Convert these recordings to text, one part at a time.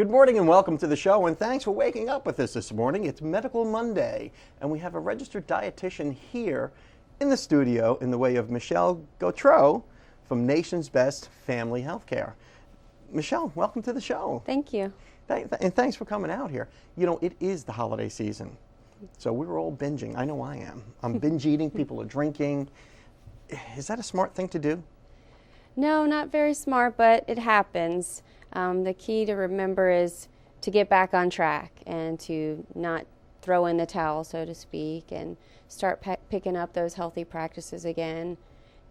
Good morning and welcome to the show, and thanks for waking up with us this morning. It's Medical Monday, and we have a registered dietitian here in the studio in the way of Michelle Gautreaux from Nation's Best Family Healthcare. Michelle, welcome to the show. Thank you. And thanks for coming out here. You know, it is the holiday season, so we're all binging. I know I am. I'm binge eating, people are drinking. Is that a smart thing to do? No, not very smart, but it happens. The key to remember is to get back on track and to not throw in the towel, so to speak, and start picking up those healthy practices again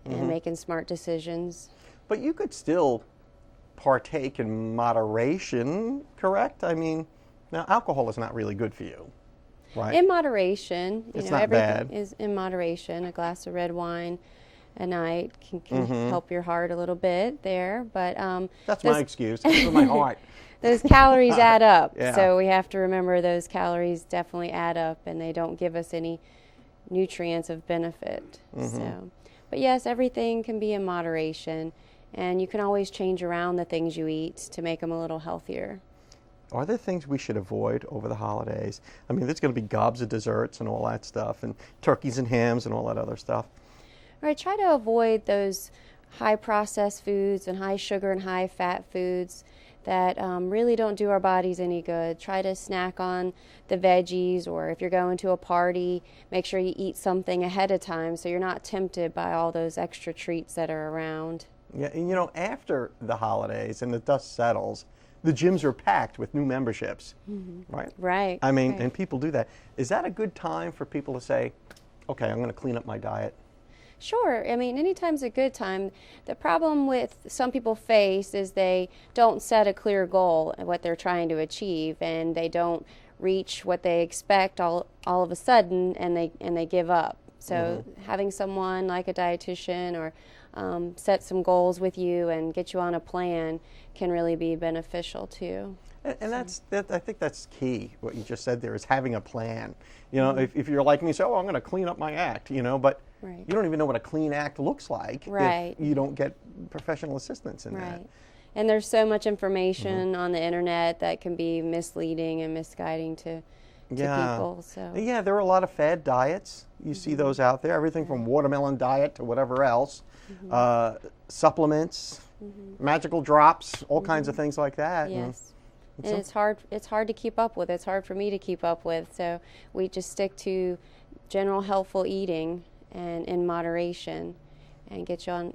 and making smart decisions. But you could still partake in moderation, correct? I mean, now alcohol is not really good for you, right? In moderation. It's not everything bad. is in moderation. A glass of red wine a night can help your heart a little bit there, but that's my excuse. It's for my heart. Those calories add up, Yeah. so we have to remember those calories definitely add up, and they don't give us any nutrients of benefit. So, but yes, everything can be in moderation, and you can always change around the things you eat to make them a little healthier. Are there things we should avoid over the holidays? I mean, there's going to be gobs of desserts and all that stuff, and turkeys and hams and all that other stuff. All right, try to avoid those high processed foods and high sugar and high fat foods that really don't do our bodies any good. Try to snack on the veggies, or if you're going to a party, make sure you eat something ahead of time so you're not tempted by all those extra treats that are around. Yeah, and you know, after the holidays and the dust settles, the gyms are packed with new memberships, right? Right. I mean, right. and people do that. Is that a good time for people to say, okay, I'm going to clean up my diet? Sure. I mean, anytime's a good time. The problem with some people face is they don't set a clear goal at what they're trying to achieve, and they don't reach what they expect all of a sudden, and they give up. So having someone like a dietitian or set some goals with you and get you on a plan can really be beneficial too. And I think that's key. What you just said there is having a plan. You know, if you're like me, say, oh, I'm going to clean up my act, you know, but Right. you don't even know what a clean act looks like Right. if you don't get professional assistance in that. Right. And there's so much information on the internet that can be misleading and misguiding to people. So Yeah, there are a lot of fad diets. You see those out there, everything from watermelon diet to whatever else, supplements, magical drops, all kinds of things like that. yes. And it's hard to keep up with. It's hard for me to keep up with. So we just stick to general healthful eating and in moderation, and get you on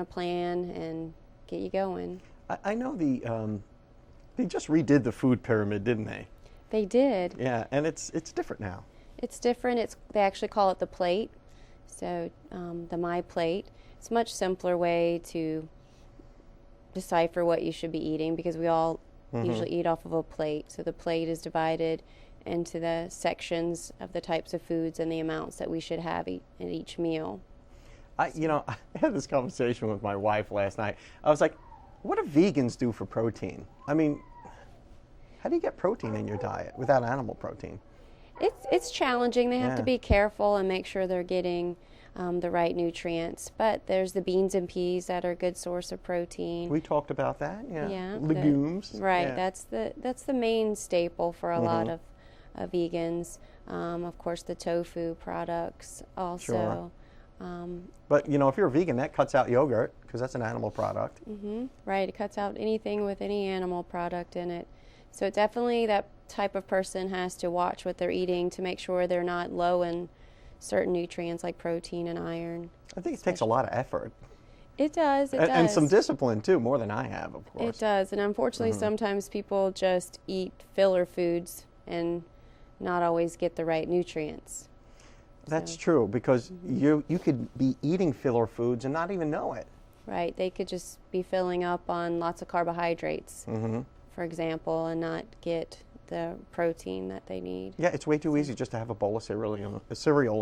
a plan and get you going. I know they just redid the food pyramid, didn't they? They did. Yeah, and it's different now. It's different. They actually call it the plate. So the My Plate. It's a much simpler way to decipher what you should be eating, because we all usually eat off of a plate. So the plate is divided into the sections of the types of foods and the amounts that we should have in each meal. You know, I had this conversation with my wife last night. I was like, what do vegans do for protein? I mean, how do you get protein in your diet without animal protein? It's challenging. They have Yeah. to be careful and make sure they're getting the right nutrients. But there's the beans and peas that are a good source of protein. We talked about that. Yeah. Yeah, Legumes. Right. Yeah. That's the main staple for a lot of vegans. Of course, the tofu products also. But you know, if you're a vegan, that cuts out yogurt because that's an animal product. Right. It cuts out anything with any animal product in it. So definitely that type of person has to watch what they're eating to make sure they're not low in certain nutrients like protein and iron. I think it takes a lot of effort. It does. And some discipline too, more than I have, of course. It does. And unfortunately, sometimes people just eat filler foods and not always get the right nutrients. That's true, because you could be eating filler foods and not even know it. Right. They could just be filling up on lots of carbohydrates, for example, and not get the protein that they need. Yeah, it's way too easy just to have a bowl of cereal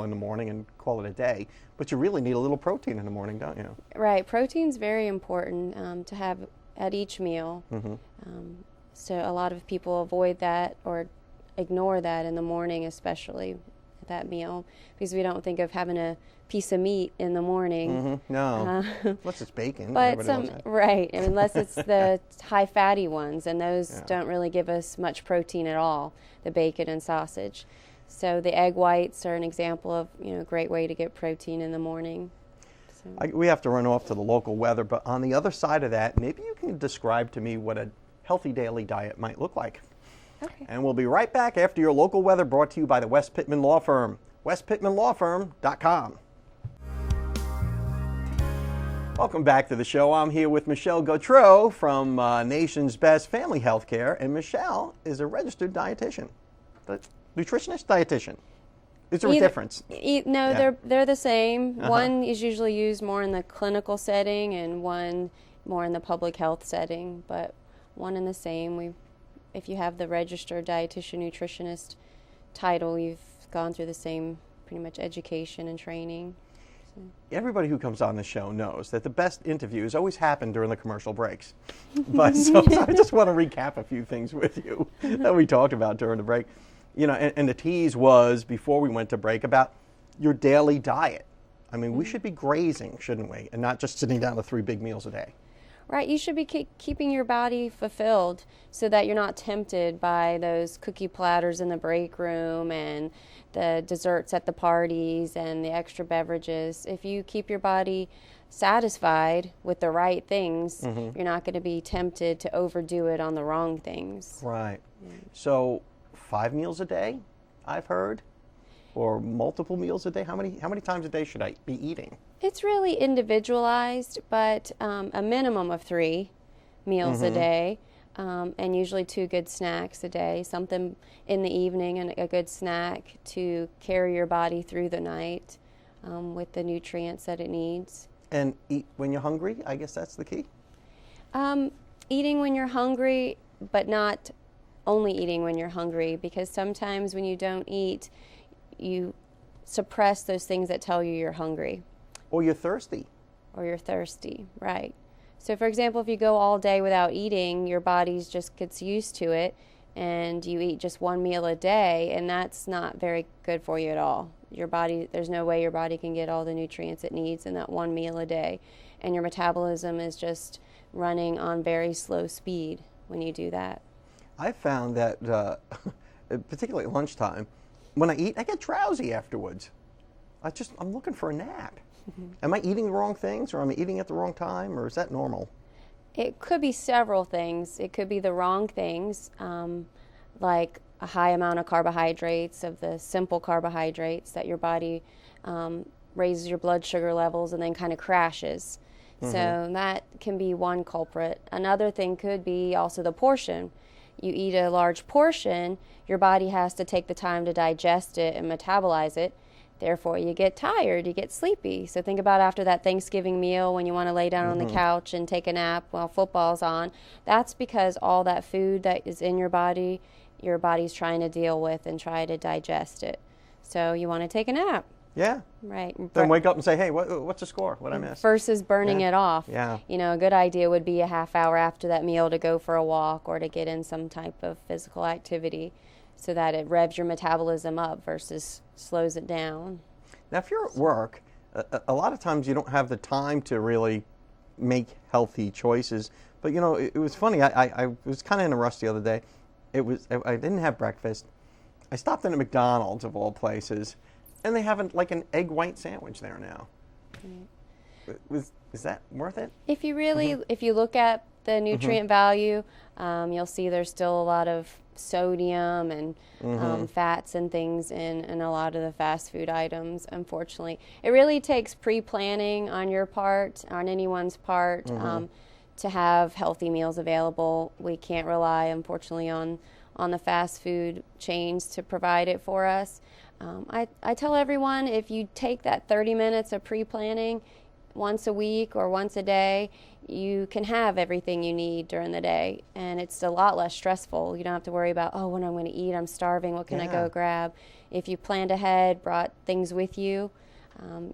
in the morning and call it a day. But you really need a little protein in the morning, don't you? Right. Protein's very important to have at each meal. So a lot of people avoid that or ignore that in the morning, especially that meal, because we don't think of having a piece of meat in the morning. No, unless it's bacon. But Everybody loves that. right, unless it's the high fatty ones, and those Yeah. don't really give us much protein at all, the bacon and sausage. So the egg whites are an example of, a great way to get protein in the morning. So. We have to run off to the local weather, but on the other side of that, maybe you can describe to me what a healthy daily diet might look like. Okay. And we'll be right back after your local weather, brought to you by the West Pittman Law Firm, westpittmanlawfirm.com. Welcome back to the show. I'm here with Michelle Gautreau from Nation's Best Family Healthcare, and Michelle is a registered dietitian, nutritionist, dietitian. Is there a difference? No, Yeah. they're the same. One is usually used more in the clinical setting, and one more in the public health setting, but one and the same. If you have the registered dietitian nutritionist title, you've gone through the same pretty much education and training. So. Everybody who comes on the show knows that the best interviews always happen during the commercial breaks. But so I just want to recap a few things with you that we talked about during the break. And the tease was, before we went to break, about your daily diet. I mean, we should be grazing, shouldn't we? And not just sitting down to 3 big meals a day. Right, you should be keeping your body fulfilled so that you're not tempted by those cookie platters in the break room and the desserts at the parties and the extra beverages. If you keep your body satisfied with the right things, you're not going to be tempted to overdo it on the wrong things. Right. So 5 meals a day, I've heard, or multiple meals a day. How many times a day should I be eating? It's really individualized, but a minimum of 3 meals a day, and usually 2 good snacks a day, something in the evening and a good snack to carry your body through the night with the nutrients that it needs. And eat when you're hungry, I guess that's the key? Eating when you're hungry, but not only eating when you're hungry, because sometimes when you don't eat, you suppress those things that tell you you're hungry. Or you're thirsty. Or you're thirsty, right. So for example, if you go all day without eating, your body just gets used to it, and you eat just 1 meal a day, and that's not very good for you at all. Your body, there's no way your body can get all the nutrients it needs in that 1 meal a day, and your metabolism is just running on very slow speed when you do that. I found that, particularly at lunchtime, when I eat, I get drowsy afterwards. I'm looking for a nap. Am I eating the wrong things, or am I eating at the wrong time, or is that normal? It could be several things. It could be the wrong things, like a high amount of carbohydrates, of the simple carbohydrates that your body raises your blood sugar levels and then kind of crashes. So that can be one culprit. Another thing could be also the portion. You eat a large portion, your body has to take the time to digest it and metabolize it. Therefore, you get tired, you get sleepy. So think about after that Thanksgiving meal when you want to lay down on the couch and take a nap while football's on. That's because all that food that is in your body's trying to deal with and try to digest it. So you want to take a nap. Yeah. Right. Then wake up and say, hey, what's the score? What'd I miss? Versus burning it off. Yeah. A good idea would be a half hour after that meal to go for a walk or to get in some type of physical activity, so that it revs your metabolism up versus slows it down. Now, if you're at work, a lot of times you don't have the time to really make healthy choices. But, it was funny. I was kind of in a rush the other day. I didn't have breakfast. I stopped in at McDonald's, of all places, and they have an egg white sandwich there now. Is that worth it? If you really, if you look at the nutrient value, you'll see there's still a lot of sodium and fats and things in a lot of the fast food items, unfortunately. It really takes pre-planning on your part, on anyone's part, to have healthy meals available. We can't rely, unfortunately, on the fast food chains to provide it for us. I tell everyone, if you take that 30 minutes of pre-planning once a week or once a day, you can have everything you need during the day, and it's a lot less stressful. You don't have to worry about, when I'm going to eat, I'm starving, what can I go grab? If you planned ahead, brought things with you,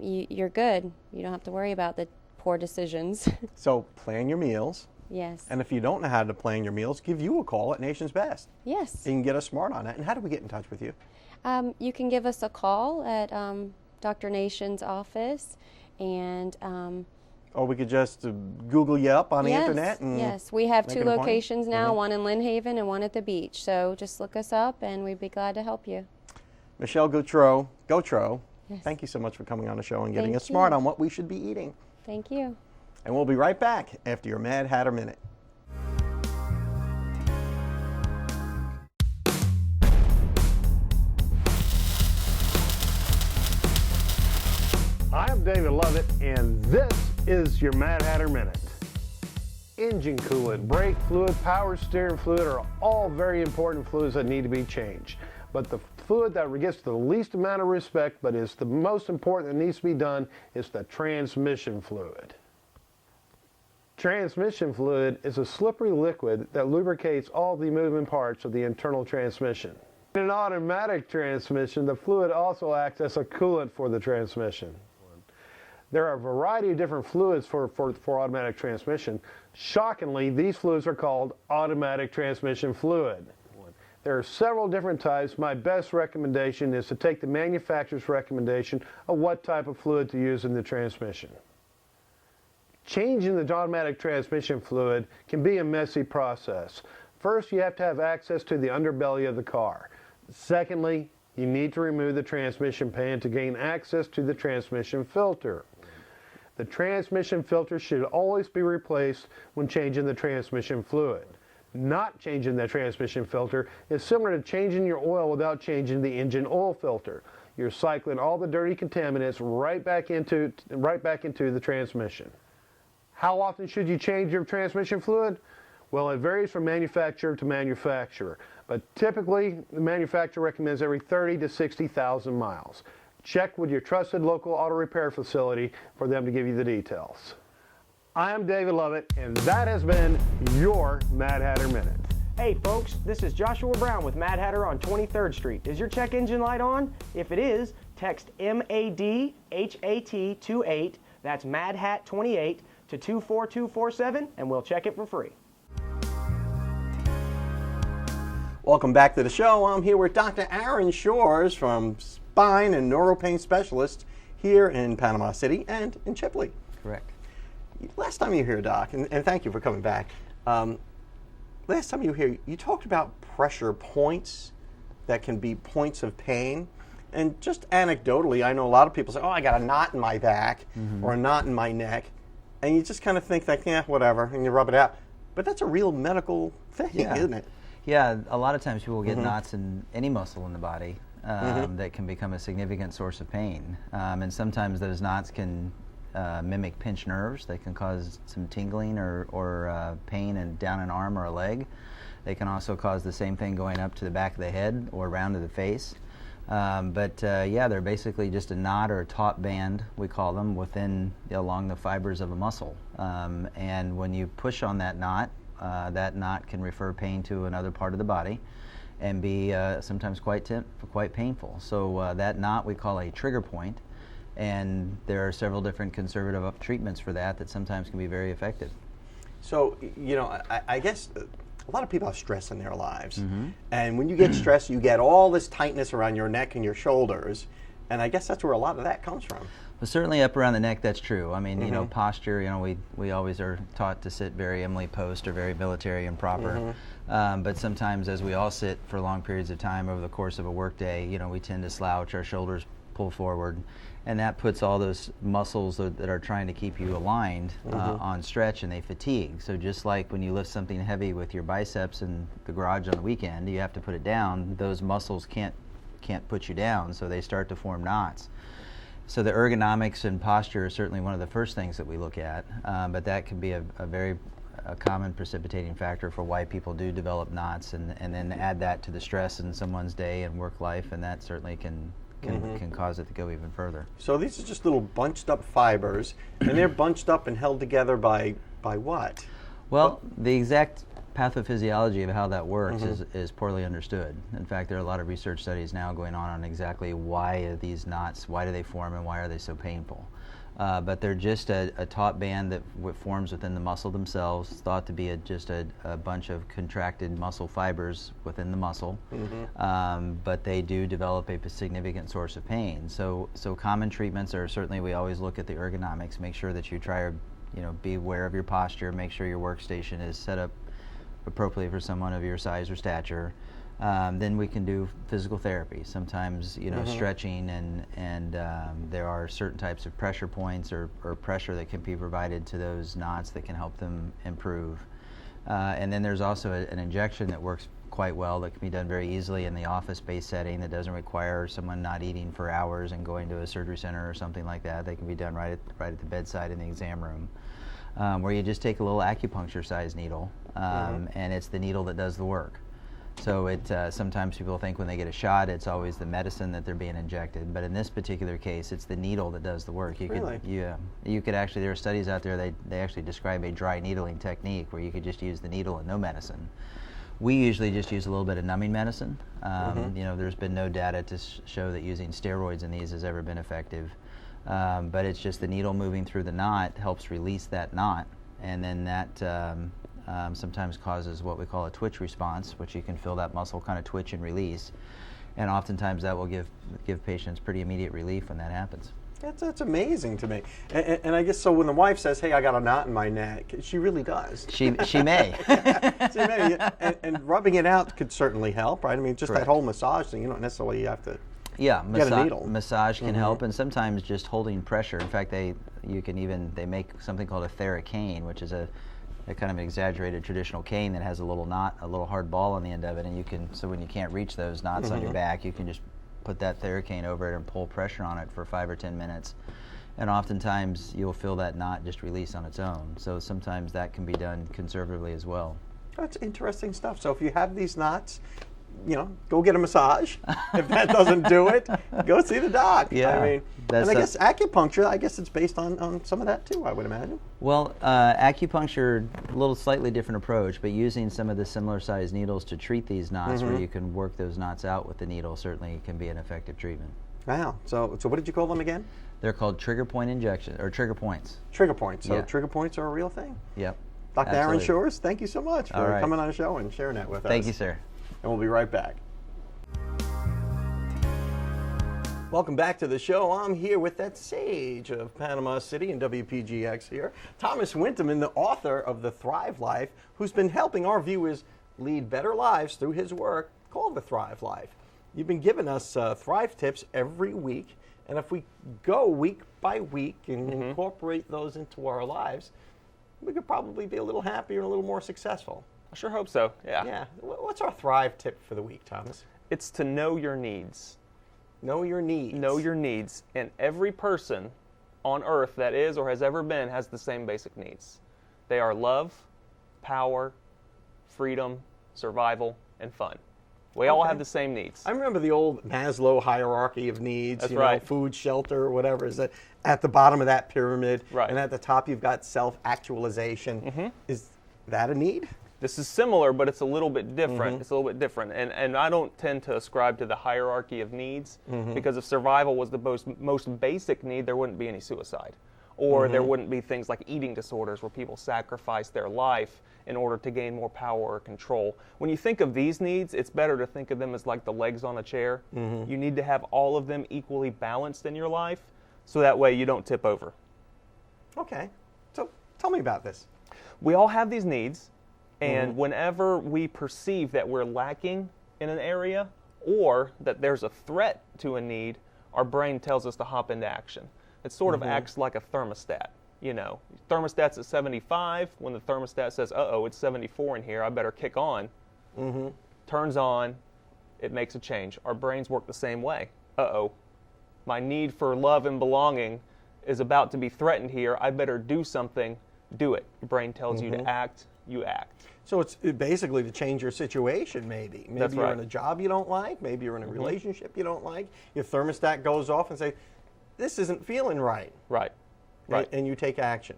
you're good. You don't have to worry about the poor decisions. So plan your meals, Yes. And if you don't know how to plan your meals, give you a call at Nation's Best. Yes. You can get us smart on it. And how do we get in touch with you? You can give us a call at Dr. Nation's office, and or we could just Google you up on the internet. And yes, we have make 2 an appointment. locations now, one in Lynn Haven and one at the beach. So just look us up, and we'd be glad to help you. Michelle Gautreau, Yes. thank you so much for coming on the show and getting Thank us smart you. on what we should be eating. Thank you. And we'll be right back after your Mad Hatter Minute. I'm David Lovett, and this is your Mad Hatter Minute. Engine coolant, brake fluid, power steering fluid are all very important fluids that need to be changed. But the fluid that gets the least amount of respect, but is the most important that needs to be done, is the transmission fluid. Transmission fluid is a slippery liquid that lubricates all the moving parts of the internal transmission. In an automatic transmission, the fluid also acts as a coolant for the transmission. There are a variety of different fluids for automatic transmission. Shockingly, these fluids are called automatic transmission fluid. There are several different types. My best recommendation is to take the manufacturer's recommendation of what type of fluid to use in the transmission. Changing the automatic transmission fluid can be a messy process. First, you have to have access to the underbelly of the car. Secondly, you need to remove the transmission pan to gain access to the transmission filter. The transmission filter should always be replaced when changing the transmission fluid. Not changing the transmission filter is similar to changing your oil without changing the engine oil filter. You're cycling all the dirty contaminants right back into the transmission. How often should you change your transmission fluid? Well, it varies from manufacturer to manufacturer, but typically the manufacturer recommends every 30 to 60,000 miles. Check with your trusted local auto repair facility for them to give you the details. I am David Lovett, and that has been your Mad Hatter Minute. Hey folks, this is Joshua Brown with Mad Hatter on 23rd Street. Is your check engine light on? If it is, text MADHAT28, that's MADHAT28, to 24247, and we'll check it for free. Welcome back to the show. I'm here with Dr. Aaron Shores from Spine and Neuropain Specialists here in Panama City and in Chipley. Correct. Last time you were here, Doc, and thank you for coming back. Last time you were here, you talked about pressure points that can be points of pain. And just anecdotally, I know a lot of people say, oh, I got a knot in my back or a knot in my neck. And you just kind of think that, yeah, whatever, and you rub it out. But that's a real medical thing, isn't it? Yeah, a lot of times people get knots in any muscle in the body that can become a significant source of pain. And sometimes those knots can mimic pinched nerves. They can cause some tingling or pain down an arm or a leg. They can also cause the same thing going up to the back of the head or around to the face. Yeah, they're basically just a knot or a taut band, we call them, along the fibers of a muscle. And when you push on that knot can refer pain to another part of the body and be sometimes quite painful. So that knot we call a trigger point. And there are several different conservative treatments for that sometimes can be very effective. So, I guess a lot of people have stress in their lives. And when you get stressed, you get all this tightness around your neck and your shoulders. And I guess that's where a lot of that comes from. Well, certainly up around the neck, that's true. I mean, posture, we always are taught to sit very Emily Post or very military and proper. But sometimes as we all sit for long periods of time over the course of a work day, we tend to slouch, our shoulders pull forward. And that puts all those muscles that are trying to keep you aligned on stretch, and they fatigue. So just like when you lift something heavy with your biceps in the garage on the weekend, you have to put it down. Those muscles can't put you down, so they start to form knots. So the ergonomics and posture is certainly one of the first things that we look at, but that can be a very common precipitating factor for why people do develop knots, and then add that to the stress in someone's day and work life, and that certainly can cause it to go even further. So these are just little bunched up fibers, and they're bunched up and held together by what? Well, the exact pathophysiology of how that works is poorly understood. In fact, there are a lot of research studies now going on exactly why are these knots, why do they form, and why are they so painful. But they're just a taut band that forms within the muscle themselves, thought to be just a bunch of contracted muscle fibers within the muscle. But they do develop a significant source of pain. So common treatments are certainly, we always look at the ergonomics, make sure that you try to be aware of your posture, make sure your workstation is set up appropriately for someone of your size or stature. Then we can do physical therapy. Sometimes, stretching, and there are certain types of pressure points or pressure that can be provided to those knots that can help them improve. And then there's also an injection that works quite well that can be done very easily in the office-based setting that doesn't require someone not eating for hours and going to a surgery center or something like that. They can be done right at the bedside in the exam room, where you just take a little acupuncture-sized needle, and it's the needle that does the work. So sometimes people think when they get a shot, it's always the medicine that they're being injected. But in this particular case, it's the needle that does the work. You could actually, there are studies out there, they actually describe a dry needling technique where you could just use the needle and no medicine. We usually just use a little bit of numbing medicine. There's been no data to show that using steroids in these has ever been effective. But it's just the needle moving through the knot helps release that knot, and then that sometimes causes what we call a twitch response, which you can feel that muscle kind of twitch and release, and oftentimes that will give patients pretty immediate relief when that happens. That's amazing to me. And I guess so when the wife says, "Hey, I got a knot in my neck," she really does. She may. She may. And rubbing it out could certainly help, right? I mean, just Correct. that whole massage thing. You don't necessarily have to. Yeah, get a needle. Massage can help, and sometimes just holding pressure. In fact, they make something called a theracane, which is a kind of exaggerated traditional cane that has a little knot, a little hard ball on the end of it, and so when you can't reach those knots on your back, you can just put that theracane over it and pull pressure on it for 5 or 10 minutes. And oftentimes you'll feel that knot just release on its own. So sometimes that can be done conservatively as well. That's interesting stuff. So if you have these knots, go get a massage. If that doesn't do it, go see the doc. Yeah, I mean, and I guess acupuncture, it's based on some of that too, I would imagine. Well, acupuncture, a little slightly different approach, but using some of the similar sized needles to treat these knots where you can work those knots out with the needle certainly can be an effective treatment. Wow. So what did you call them again? They're called trigger point injections, or trigger points. Trigger points. So Yeah. Trigger points are a real thing. Yep. Dr. Aaron Absolutely. Shores, thank you so much All for right. coming on the show and sharing that with us. Thank you, sir. And we'll be right back. Welcome back to the show. I'm here with that sage of Panama City and WPGX here, Thomas Winterman, the author of The Thrive Life, who's been helping our viewers lead better lives through his work called The Thrive Life. You've been giving us Thrive tips every week, and if we go week by week and incorporate those into our lives, we could probably be a little happier and a little more successful. I sure hope so, yeah. Yeah. What's our Thrive tip for the week, Thomas? It's to know your needs. Know your needs. Know your needs. And every person on earth that is or has ever been has the same basic needs. They are love, power, freedom, survival, and fun. We all have the same needs. I remember the old Maslow hierarchy of needs. That's right. Food, shelter, whatever. Is that at the bottom of that pyramid? Right. And at the top you've got self-actualization. Is that a need? This is similar, but it's a little bit different. It's a little bit different. And I don't tend to ascribe to the hierarchy of needs because if survival was the most basic need, there wouldn't be any suicide. Or there wouldn't be things like eating disorders where people sacrifice their life in order to gain more power or control. When you think of these needs, it's better to think of them as like the legs on a chair. You need to have all of them equally balanced in your life so that way you don't tip over. Okay. So tell me about this. We all have these needs. And whenever we perceive that we're lacking in an area or that there's a threat to a need, our brain tells us to hop into action. It sort of acts like a thermostat. Thermostat's at 75. When the thermostat says, uh-oh, it's 74 in here, I better kick on, turns on, it makes a change. Our brains work the same way. Uh-oh, my need for love and belonging is about to be threatened here. I better do something. Do it. Your brain tells you to act. You act. So it's basically to change your situation, maybe. Maybe That's you're right. in a job you don't like. Maybe you're in a relationship you don't like. Your thermostat goes off and say, this isn't feeling right. Right. Right. And you take action.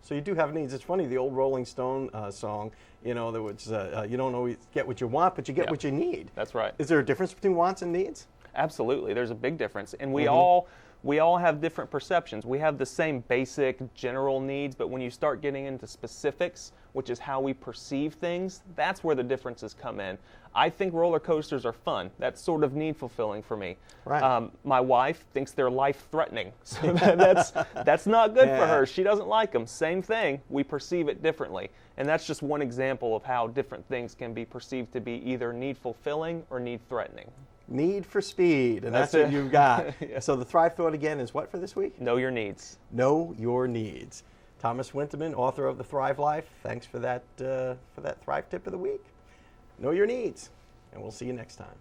So you do have needs. It's funny, the old Rolling Stone song, that was, you don't always get what you want, but you get what you need. That's right. Is there a difference between wants and needs? Absolutely. There's a big difference. And we all we all have different perceptions. We have the same basic general needs, but when you start getting into specifics, which is how we perceive things, that's where the differences come in. I think roller coasters are fun. That's sort of need fulfilling for me. Right. My wife thinks they're life threatening, so that's not good for her. She doesn't like them. Same thing. We perceive it differently, and that's just one example of how different things can be perceived to be either need fulfilling or need threatening. Need for speed, and that's That's what it. you've got. Yeah. So the Thrive Thought again is what for this week? Know your needs. Know your needs. Thomas Winterman, author of The Thrive Life. Thanks for that Thrive Tip of the Week. Know your needs, and we'll see you next time.